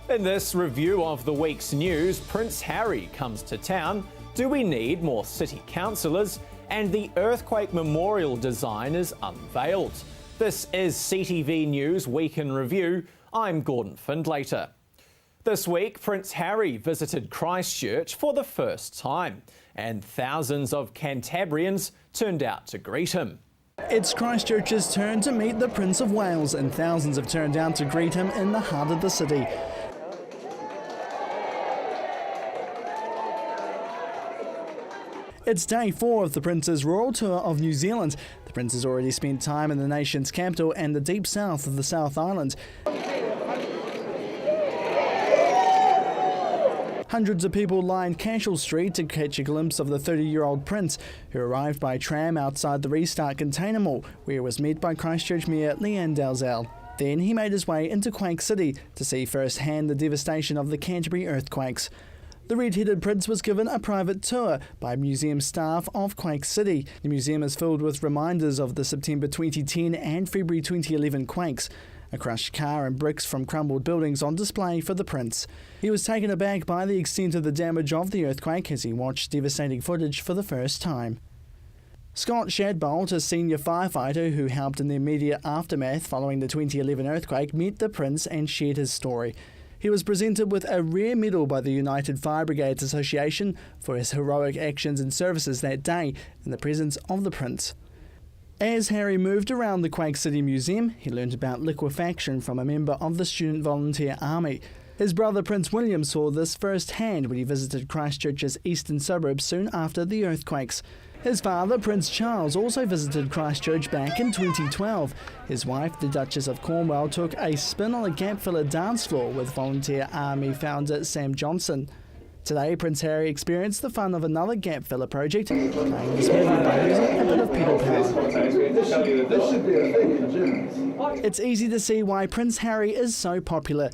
In this review of the week's news, Prince Harry comes to town. Do we need more city councillors? And the earthquake memorial design is unveiled. This is CTV News Week in Review. I'm Gordon Findlater. This week, Prince Harry visited Christchurch for the first time, and thousands of Cantabrians turned out to greet him. It's Christchurch's turn to meet the Prince of Wales, and thousands have turned out to greet him in the heart of the city. It's day 4 of the Prince's royal tour of New Zealand. The Prince has already spent time in the nation's capital and the deep south of the South Island. Hundreds of people lined Cashel Street to catch a glimpse of the 30-year-old Prince, who arrived by tram outside the Restart Container Mall, where he was met by Christchurch Mayor Leanne Dalzell. Then he made his way into Quake City to see firsthand the devastation of the Canterbury earthquakes. The red-headed Prince was given a private tour by museum staff of Quake City. The museum is filled with reminders of the September 2010 and February 2011 quakes. A crushed car and bricks from crumbled buildings on display for the Prince. He was taken aback by the extent of the damage of the earthquake as he watched devastating footage for the first time. Scott Shadbolt, a senior firefighter who helped in the immediate aftermath following the 2011 earthquake, met the Prince and shared his story. He was presented with a rare medal by the United Fire Brigades Association for his heroic actions and services that day in the presence of the Prince. As Harry moved around the Quake City Museum, he learned about liquefaction from a member of the Student Volunteer Army. His brother Prince William saw this firsthand when he visited Christchurch's eastern suburbs soon after the earthquakes. His father, Prince Charles, also visited Christchurch back in 2012. His wife, the Duchess of Cornwall, took a spin on a gap filler dance floor with Volunteer Army founder Sam Johnson. Today, Prince Harry experienced the fun of another gap filler project, playing this movie by using a bit of people power. It's easy to see why Prince Harry is so popular.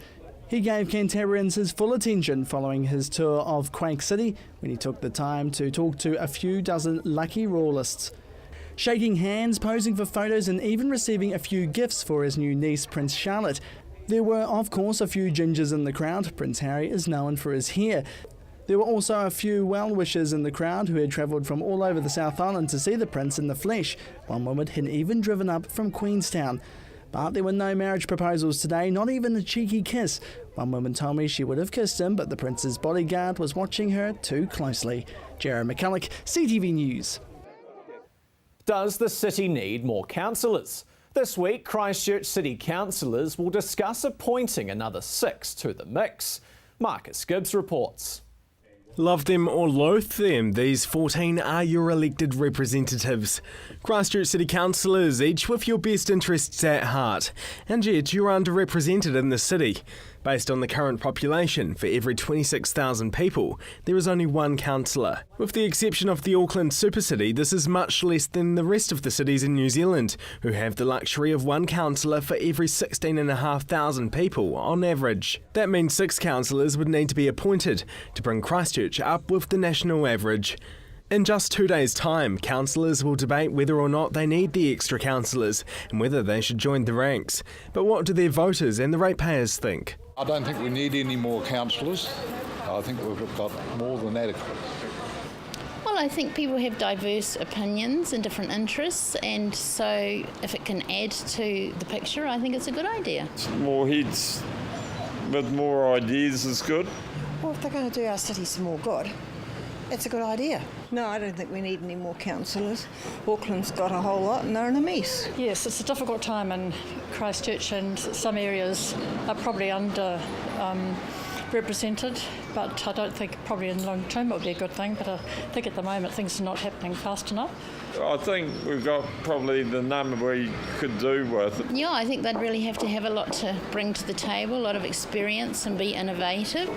He gave Cantabrians his full attention following his tour of Quake City when he took the time to talk to a few dozen lucky royalists. Shaking hands, posing for photos and even receiving a few gifts for his new niece, Prince Charlotte. There were, of course, a few gingers in the crowd. Prince Harry is known for his hair. There were also a few well-wishers in the crowd who had travelled from all over the South Island to see the Prince in the flesh. One woman had even driven up from Queenstown. But there were no marriage proposals today, not even a cheeky kiss. One woman told me she would have kissed him, but the Prince's bodyguard was watching her too closely. Jared McCulloch, CTV News. Does the city need more councillors? This week, Christchurch City councillors will discuss appointing another 6 to the mix. Marcus Gibbs reports. Love them or loathe them, these 14 are your elected representatives. Christchurch City councillors, each with your best interests at heart. And yet you're underrepresented in the city. Based on the current population, for every 26,000 people, there is only one councillor. With the exception of the Auckland Supercity, this is much less than the rest of the cities in New Zealand, who have the luxury of one councillor for every 16,500 people on average. That means 6 councillors would need to be appointed to bring Christchurch up with the national average. In just 2 days' time, councillors will debate whether or not they need the extra councillors and whether they should join the ranks. But what do their voters and the ratepayers think? I don't think we need any more councillors. I think we've got more than adequate. Well, I think people have diverse opinions and different interests, and so if it can add to the picture, I think it's a good idea. More heads with more ideas is good. Well, if they're going to do our city some more good, it's a good idea. No, I don't think we need any more councillors. Auckland's got a whole lot and they're in a mess. Yes, it's a difficult time in Christchurch and some areas are probably represented, but I don't think probably in the long term it would be a good thing, but I think at the moment things are not happening fast enough. I think we've got probably the number we could do with. Yeah, I think they'd really have to have a lot to bring to the table, a lot of experience and be innovative.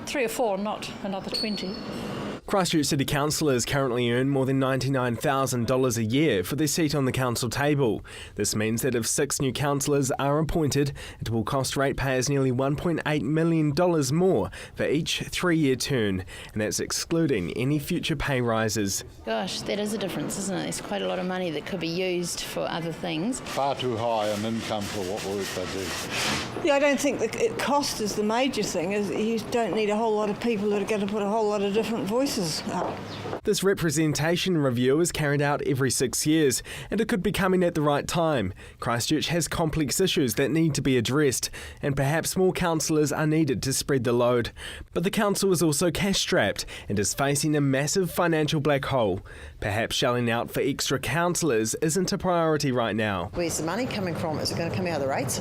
3 or 4, not another 20. Christchurch City councillors currently earn more than $99,000 a year for their seat on the council table. This means that if 6 new councillors are appointed, it will cost ratepayers nearly $1.8 million more for each 3-year term, and that's excluding any future pay rises. Gosh, that is a difference, isn't it? There's quite a lot of money that could be used for other things. Far too high an income for what work they do. Yeah, I don't think the cost is the major thing. You don't need a whole lot of people that are going to put a whole lot of different voices up. This representation review is carried out every 6 years, and it could be coming at the right time. Christchurch has complex issues that need to be addressed, and perhaps more councillors are needed to spread the load. But the council is also cash-strapped and is facing a massive financial black hole. Perhaps shelling out for extra councillors isn't a priority right now. Where's the money coming from? Is it going to come out of the rates?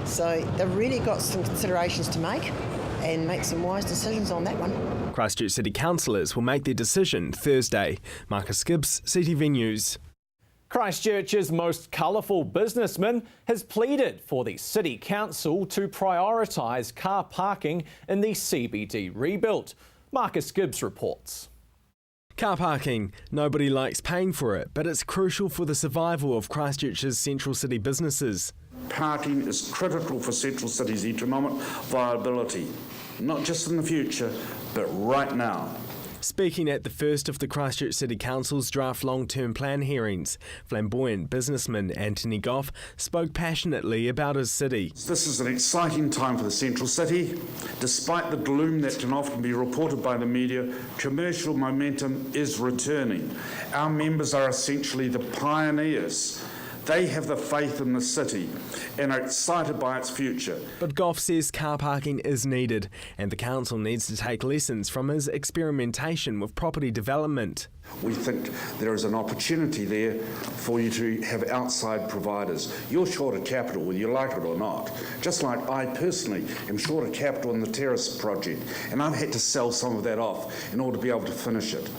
So they've really got some considerations to make and make some wise decisions on that one. Christchurch City councillors will make their decision Thursday. Marcus Gibbs, CTV News. Christchurch's most colourful businessman has pleaded for the City Council to prioritise car parking in the CBD rebuild. Marcus Gibbs reports. Car parking. Nobody likes paying for it, but it's crucial for the survival of Christchurch's central city businesses. Parking is critical for Central City's economic viability, not just in the future, but right now. Speaking at the first of the Christchurch City Council's draft long-term plan hearings, flamboyant businessman Anthony Goff spoke passionately about his city. This is an exciting time for the Central City. Despite the gloom that can often be reported by the media, commercial momentum is returning. Our members are essentially the pioneers. They have the faith in the city and are excited by its future. But Goff says car parking is needed, and the council needs to take lessons from his experimentation with property development. We think there is an opportunity there for you to have outside providers. You're short of capital, whether you like it or not. Just like I personally am short of capital in the terrace project, and I've had to sell some of that off in order to be able to finish it.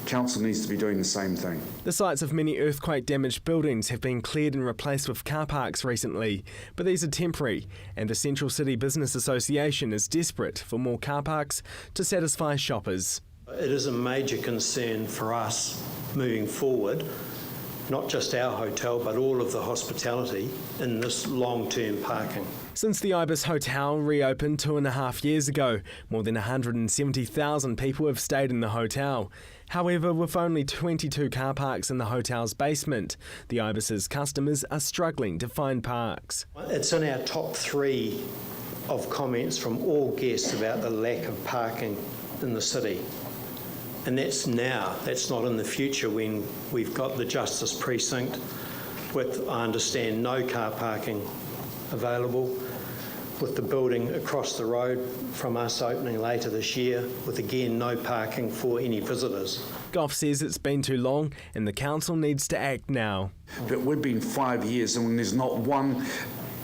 Council needs to be doing the same thing. The sites of many earthquake-damaged buildings have been cleared and replaced with car parks recently, but these are temporary, and the Central City Business Association is desperate for more car parks to satisfy shoppers. It is a major concern for us moving forward, not just our hotel, but all of the hospitality in this long-term parking. Since the Ibis Hotel reopened 2.5 years ago, more than 170,000 people have stayed in the hotel. However, with only 22 car parks in the hotel's basement, the Ibis's customers are struggling to find parks. It's in our top 3 of comments from all guests about the lack of parking in the city. And that's now, that's not in the future when we've got the Justice Precinct with, I understand, no car parking available, with the building across the road from us opening later this year, with again no parking for any visitors. Goff says it's been too long and the council needs to act now. But we've been 5 years and there's not one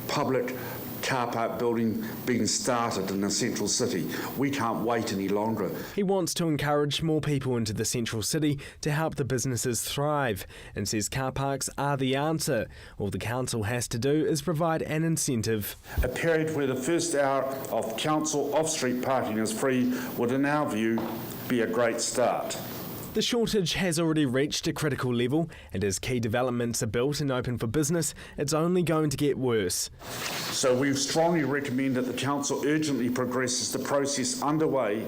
public car park building being started in the central city. We can't wait any longer. He wants to encourage more people into the central city to help the businesses thrive, and says car parks are the answer. All the council has to do is provide an incentive. A period where the first hour of council off-street parking is free would, in our view, be a great start. The shortage has already reached a critical level, and as key developments are built and open for business, it's only going to get worse. So we strongly recommend that the council urgently progresses the process underway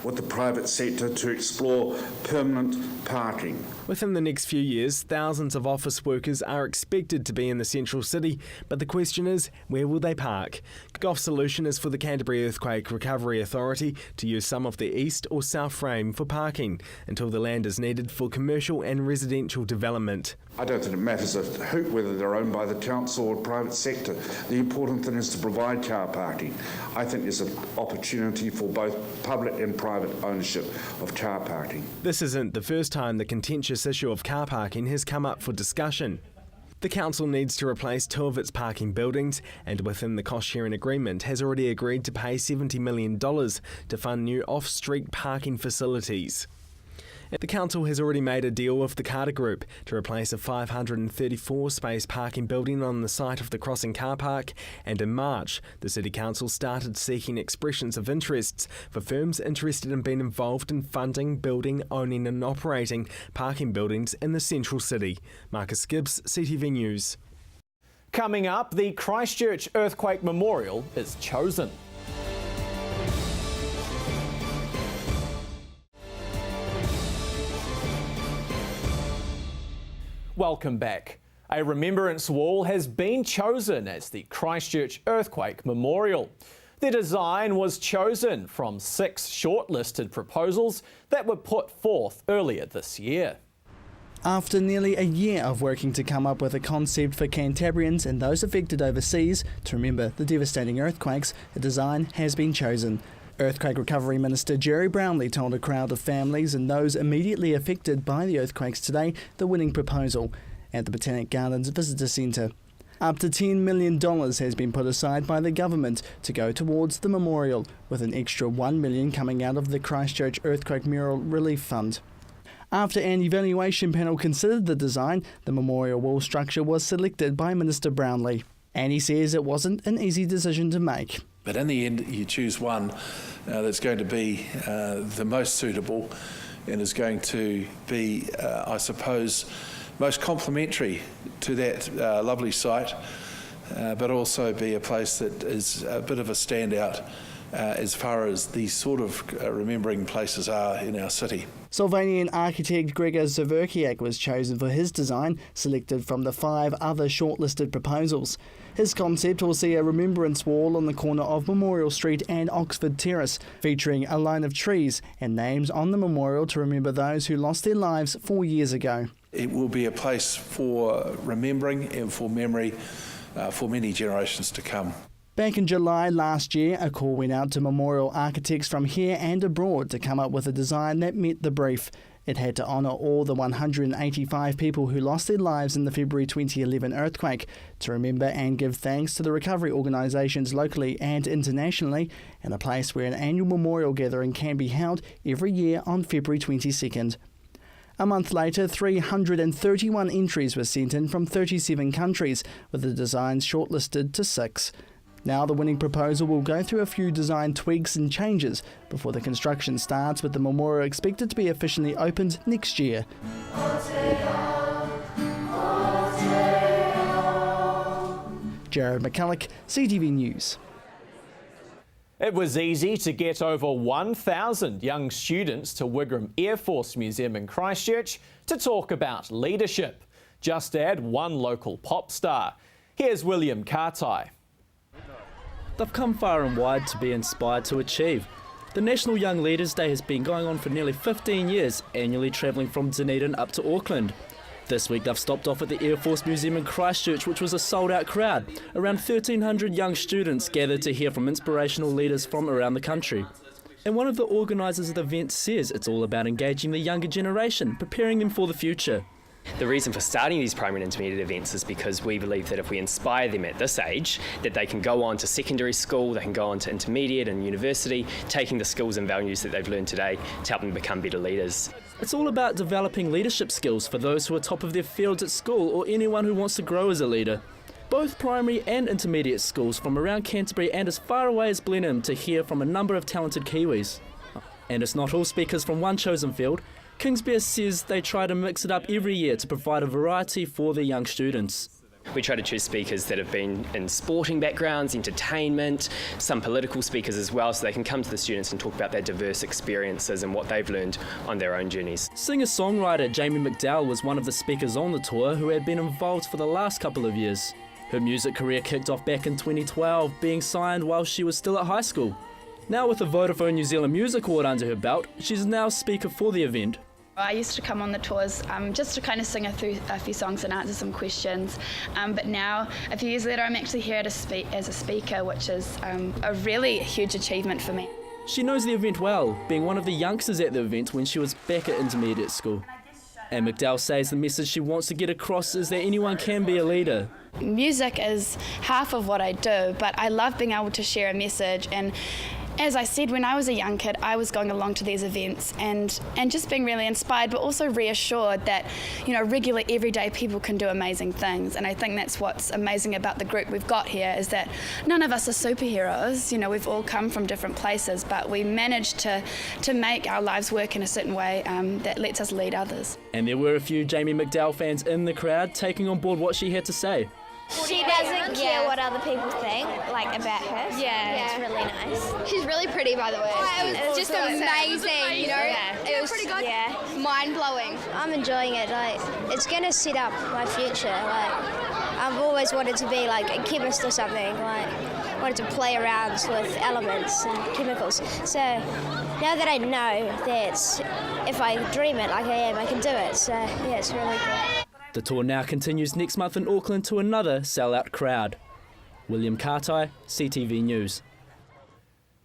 with the private sector to explore permanent parking. Within the next few years, thousands of office workers are expected to be in the central city, but the question is, where will they park? Goff's solution is for the Canterbury Earthquake Recovery Authority to use some of the east or south frame for parking until the land is needed for commercial and residential development. I don't think it matters a hoot whether they're owned by the council or private sector. The important thing is to provide car parking. I think there's an opportunity for both public and private ownership of car parking. This isn't the first time the contentious issue of car parking has come up for discussion. The council needs to replace 2 of its parking buildings, and within the cost-sharing agreement has already agreed to pay $70 million to fund new off-street parking facilities. The council has already made a deal with the Carter Group to replace a 534-space parking building on the site of the Crossing car park, and in March, the City Council started seeking expressions of interests for firms interested in being involved in funding, building, owning and operating parking buildings in the central city. Marcus Gibbs, CTV News. Coming up, the Christchurch Earthquake Memorial is chosen. Welcome back. A remembrance wall has been chosen as the Christchurch Earthquake Memorial. The design was chosen from 6 shortlisted proposals that were put forth earlier this year. After nearly a year of working to come up with a concept for Cantabrians and those affected overseas to remember the devastating earthquakes, a design has been chosen. Earthquake Recovery Minister Jerry Brownlee told a crowd of families and those immediately affected by the earthquakes today the winning proposal at the Botanic Gardens Visitor Centre. Up to $10 million has been put aside by the government to go towards the memorial, with an extra $1 million coming out of the Christchurch Earthquake Mural Relief Fund. After an evaluation panel considered the design, the memorial wall structure was selected by Minister Brownlee. And he says it wasn't an easy decision to make. But in the end, you choose one that's going to be the most suitable and is going to be, I suppose, most complementary to that lovely site, but also be a place that is a bit of a standout as far as these sort of remembering places are in our city. Sylvanian architect Gregor Zaverkiak was chosen for his design, selected from the 5 other shortlisted proposals. His concept will see a remembrance wall on the corner of Memorial Street and Oxford Terrace, featuring a line of trees and names on the memorial to remember those who lost their lives 4 years ago. It will be a place for remembering and for memory for many generations to come. Back in July last year, a call went out to memorial architects from here and abroad to come up with a design that met the brief. It had to honour all the 185 people who lost their lives in the February 2011 earthquake, to remember and give thanks to the recovery organisations locally and internationally, and a place where an annual memorial gathering can be held every year on February 22nd. A month later, 331 entries were sent in from 37 countries, with the designs shortlisted to 6. Now the winning proposal will go through a few design tweaks and changes before the construction starts, with the memorial expected to be officially opened next year. Jared McCulloch, CTV News. It was easy to get over 1,000 young students to Wigram Air Force Museum in Christchurch to talk about leadership. Just add one local pop star. Here's William Kartai. They've come far and wide to be inspired to achieve. The National Young Leaders Day has been going on for nearly 15 years, annually travelling from Dunedin up to Auckland. This week they've stopped off at the Air Force Museum in Christchurch, which was a sold-out crowd. Around 1,300 young students gathered to hear from inspirational leaders from around the country. And one of the organisers of the event says it's all about engaging the younger generation, preparing them for the future. The reason for starting these primary and intermediate events is because we believe that if we inspire them at this age, that they can go on to secondary school, they can go on to intermediate and university, taking the skills and values that they've learned today to help them become better leaders. It's all about developing leadership skills for those who are top of their fields at school or anyone who wants to grow as a leader. Both primary and intermediate schools from around Canterbury and as far away as Blenheim to hear from a number of talented Kiwis. And it's not all speakers from one chosen field. Kingsbear says they try to mix it up every year to provide a variety for the young students. We try to choose speakers that have been in sporting backgrounds, entertainment, some political speakers as well, so they can come to the students and talk about their diverse experiences and what they've learned on their own journeys. Singer-songwriter Jamie McDowell was one of the speakers on the tour who had been involved for the last couple of years. Her music career kicked off back in 2012, being signed while she was still at high school. Now with the Vodafone New Zealand Music Award under her belt, she's now speaker for the event. I used to come on the tours just to kind of sing a few songs and answer some questions, but now, a few years later, I'm actually here as a speaker, which is a really huge achievement for me. She knows the event well, being one of the youngsters at the event when she was back at intermediate school. And McDowell says the message she wants to get across is that anyone can be a leader. Music is half of what I do, but I love being able to share a message and as I said, when I was a young kid, I was going along to these events and just being really inspired, but also reassured that, regular, everyday people can do amazing things. And I think that's what's amazing about the group we've got here, is that none of us are superheroes. We've all come from different places, but we managed to make our lives work in a certain way that lets us lead others. And there were a few Jamie McDowell fans in the crowd taking on board what she had to say. She doesn't care what other people think, about her. Yeah, it's really nice. She's really pretty, by the way. It was just amazing, It was pretty good. Yeah, mind-blowing. I'm enjoying it. It's going to set up my future. I've always wanted to be a chemist or something. Wanted to play around with elements and chemicals. So now that I know that if I dream it like I am, I can do it. So yeah, it's really good. The tour now continues next month in Auckland to another sellout crowd. William Kartai, CTV News.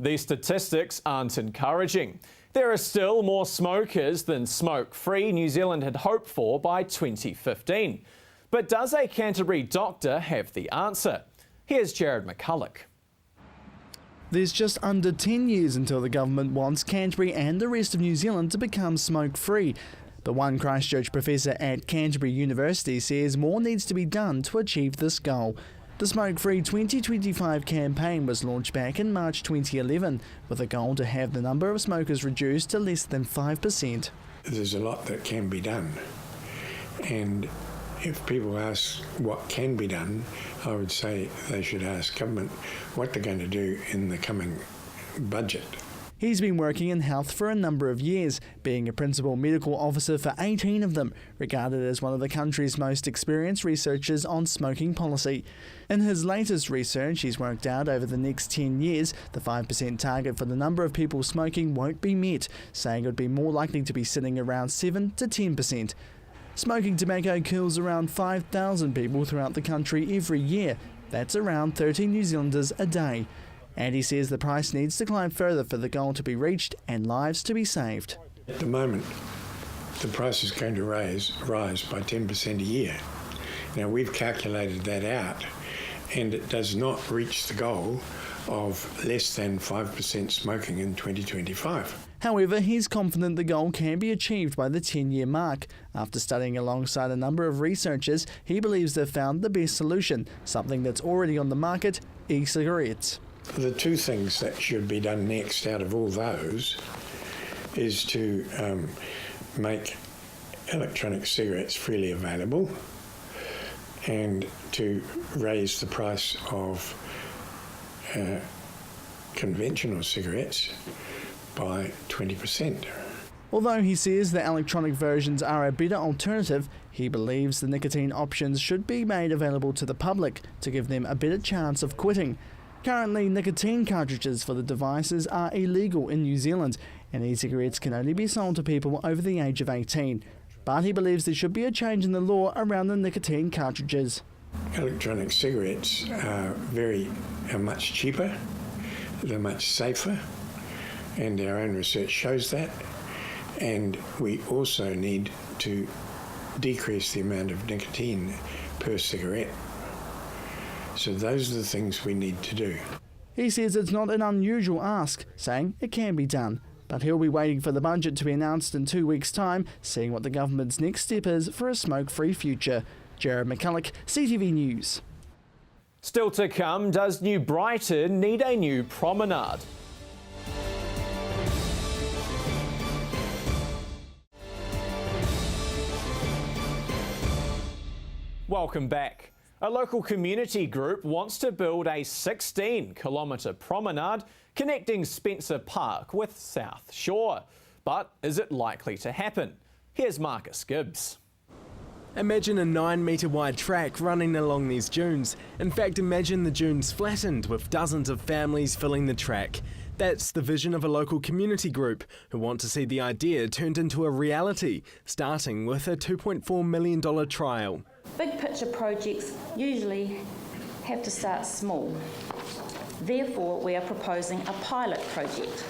The statistics aren't encouraging. There are still more smokers than smoke-free New Zealand had hoped for by 2015. But does a Canterbury doctor have the answer? Here's Jared McCulloch. There's just under 10 years until the government wants Canterbury and the rest of New Zealand to become smoke-free. The one Christchurch professor at Canterbury University says more needs to be done to achieve this goal. The Smoke Free 2025 campaign was launched back in March 2011 with a goal to have the number of smokers reduced to less than 5%. There's a lot that can be done, and if people ask what can be done, I would say they should ask government what they're going to do in the coming budget. He's been working in health for a number of years, being a principal medical officer for 18 of them, regarded as one of the country's most experienced researchers on smoking policy. In his latest research, he's worked out over the next 10 years, the 5% target for the number of people smoking won't be met, saying it would be more likely to be sitting around 7 to 10%. Smoking tobacco kills around 5,000 people throughout the country every year. That's around 13 New Zealanders a day. And he says the price needs to climb further for the goal to be reached and lives to be saved. At the moment, the price is going to rise by 10% a year. Now, we've calculated that out, and it does not reach the goal of less than 5% smoking in 2025. However, he's confident the goal can be achieved by the 10-year mark. After studying alongside a number of researchers, he believes they've found the best solution, something that's already on the market: e-cigarettes. The two things that should be done next out of all those is to make electronic cigarettes freely available and to raise the price of conventional cigarettes by 20%. Although he says the electronic versions are a better alternative, he believes the nicotine options should be made available to the public to give them a better chance of quitting. Currently, nicotine cartridges for the devices are illegal in New Zealand, and e-cigarettes can only be sold to people over the age of 18. But he believes there should be a change in the law around the nicotine cartridges. Electronic cigarettes are much cheaper, they're much safer, and our own research shows that. And we also need to decrease the amount of nicotine per cigarette. So those are the things we need to do. He says it's not an unusual ask, saying it can be done. But he'll be waiting for the budget to be announced in 2 weeks' time, seeing what the government's next step is for a smoke-free future. Jared McCulloch, CTV News. Still to come, does New Brighton need a new promenade? Welcome back. A local community group wants to build a 16-kilometre promenade connecting Spencer Park with South Shore. But is it likely to happen? Here's Marcus Gibbs. Imagine a 9-metre wide track running along these dunes. In fact, imagine the dunes flattened with dozens of families filling the track. That's the vision of a local community group who want to see the idea turned into a reality, starting with a $2.4 million trial. Big picture projects usually have to start small. Therefore, we are proposing a pilot project.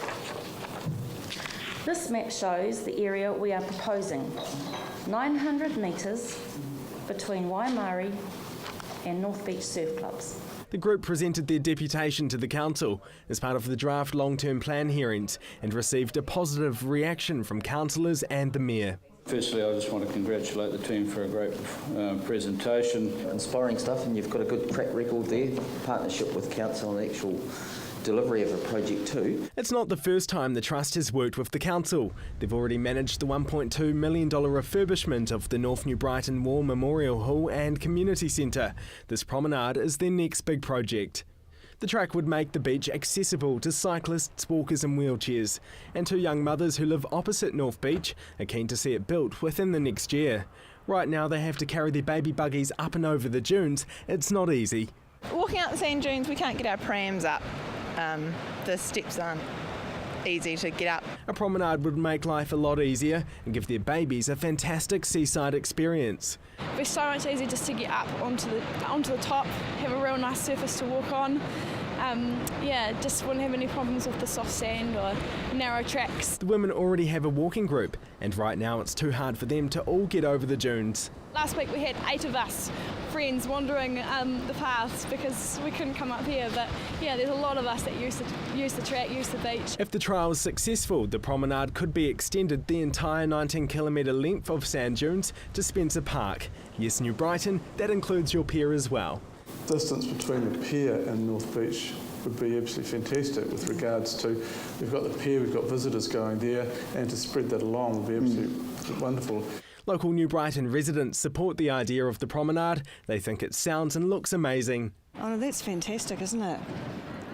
This map shows the area we are proposing, 900 metres between Waimari and North Beach Surf Clubs. The group presented their deputation to the council as part of the draft long-term plan hearings and received a positive reaction from councillors and the mayor. Firstly, I just want to congratulate the team for a great presentation. Inspiring stuff, and you've got a good track record there, partnership with council and actual delivery of a project too. It's not the first time the Trust has worked with the council. They've already managed the $1.2 million refurbishment of the North New Brighton War Memorial Hall and Community Centre. This promenade is their next big project. The track would make the beach accessible to cyclists, walkers and wheelchairs. And two young mothers who live opposite North Beach are keen to see it built within the next year. Right now they have to carry their baby buggies up and over the dunes. It's not easy. Walking out the sand dunes, we can't get our prams up. The steps aren't easy to get up. A promenade would make life a lot easier and give their babies a fantastic seaside experience. It'd be so much easier just to get up onto the top, have a real nice surface to walk on. Just wouldn't have any problems with the soft sand or narrow tracks. The women already have a walking group, and right now it's too hard for them to all get over the dunes. Last week we had 8 of us friends wandering the paths because we couldn't come up here, but there's a lot of us that use the track, use the beach. If the trial is successful, the promenade could be extended the entire 19-kilometre length of sand dunes to Spencer Park. Yes, New Brighton, that includes your pier as well. Distance between the pier and North Beach would be absolutely fantastic with regards to, we've got the pier, we've got visitors going there, and to spread that along would be absolutely wonderful. Local New Brighton residents support the idea of the promenade. They think it sounds and looks amazing. Oh, no, that's fantastic, isn't it?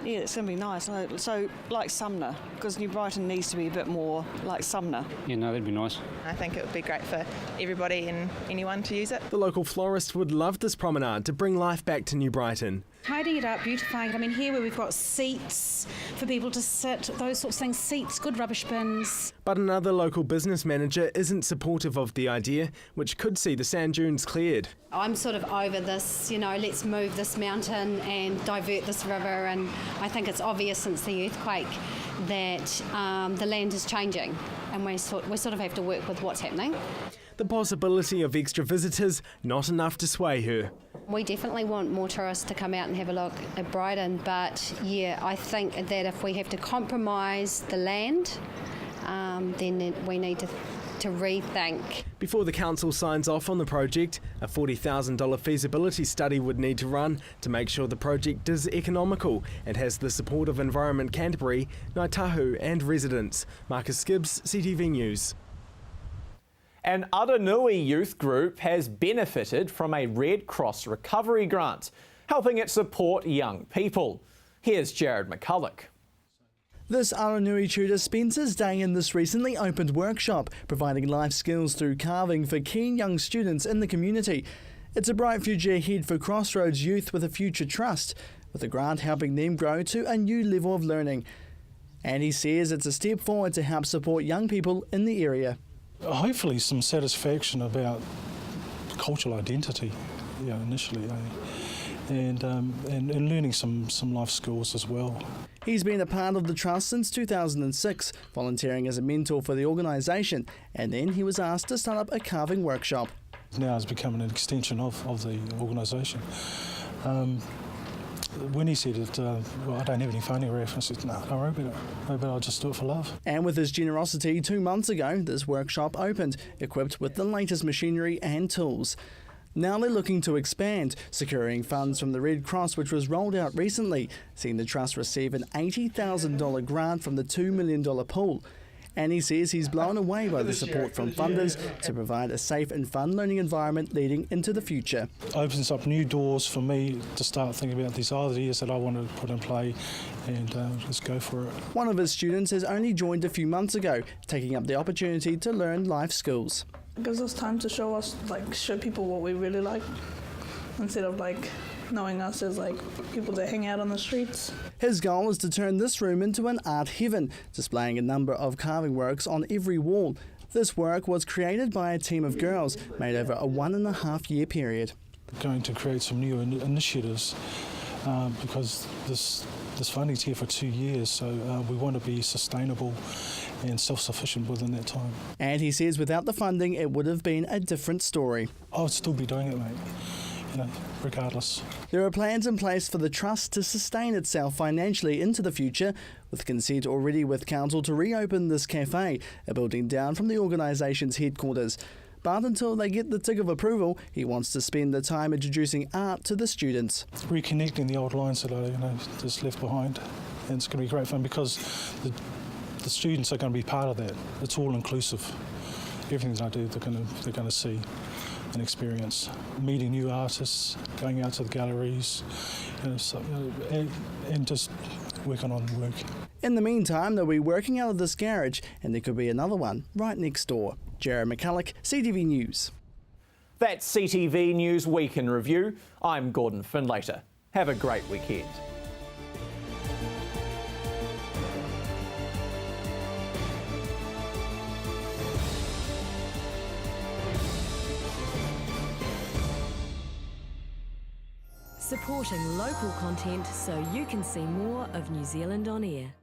Yeah, it's going to be nice. So, like Sumner, because New Brighton needs to be a bit more like Sumner. Yeah, no, that'd be nice. I think it would be great for everybody and anyone to use it. The local florist would love this promenade to bring life back to New Brighton. Tidying it up, beautifying it. I mean, here where we've got seats for people to sit, those sorts of things, seats, good rubbish bins. But another local business manager isn't supportive of the idea, which could see the sand dunes cleared. I'm sort of over this, let's move this mountain and divert this river, and I think it's obvious since the earthquake that the land is changing, and we sort of have to work with what's happening. The possibility of extra visitors, not enough to sway her. We definitely want more tourists to come out and have a look at Brighton, but I think that if we have to compromise the land, then we need to rethink. Before the council signs off on the project, a $40,000 feasibility study would need to run to make sure the project is economical and has the support of Environment Canterbury, Ngāi Tahu and residents. Marcus Gibbs, CTV News. An Aranui youth group has benefited from a Red Cross recovery grant, helping it support young people. Here's Jared McCulloch. This Aranui tutor spends his day in this recently opened workshop, providing life skills through carving for keen young students in the community. It's a bright future ahead for Crossroads Youth with a Future Trust, with the grant helping them grow to a new level of learning. And he says it's a step forward to help support young people in the area. Hopefully some satisfaction about cultural identity, initially, and learning some life skills as well. He's been a part of the Trust since 2006, volunteering as a mentor for the organisation, and then he was asked to start up a carving workshop. Now it's becoming an extension of the organisation. When he said it, I don't have any phonograph, I said, no, don't worry about it, but I'll just do it for love. And with his generosity, 2 months ago, this workshop opened, equipped with the latest machinery and tools. Now they're looking to expand, securing funds from the Red Cross, which was rolled out recently, seeing the Trust receive an $80,000 grant from the $2 million pool. And he says he's blown away by the support from funders to provide a safe and fun learning environment leading into the future. It opens up new doors for me to start thinking about these ideas that I want to put in play and just go for it. One of his students has only joined a few months ago, taking up the opportunity to learn life skills. It gives us time to show people what we really like, instead of knowing us as people that hang out on the streets. His goal is to turn this room into an art heaven, displaying a number of carving works on every wall. This work was created by a team of girls, made over a 1.5-year period. We're going to create some new initiatives because this funding's here for 2 years, so we want to be sustainable and self-sufficient within that time. And he says without the funding, it would have been a different story. I would still be doing it, mate. regardless. There are plans in place for the Trust to sustain itself financially into the future, with consent already with Council to reopen this cafe, a building down from the organisation's headquarters. But until they get the tick of approval, he wants to spend the time introducing art to the students. Reconnecting the old lines that are just left behind, and it's going to be great fun because the students are going to be part of that. It's all inclusive. Everything that I do, they're going to see and experience. Meeting new artists, going out to the galleries, and just working on work. In the meantime, they'll be working out of this garage, and there could be another one right next door. Jared McCulloch, CTV News. That's CTV News Week in Review. I'm Gordon Findlater. Have a great weekend. Supporting local content so you can see more of New Zealand on air.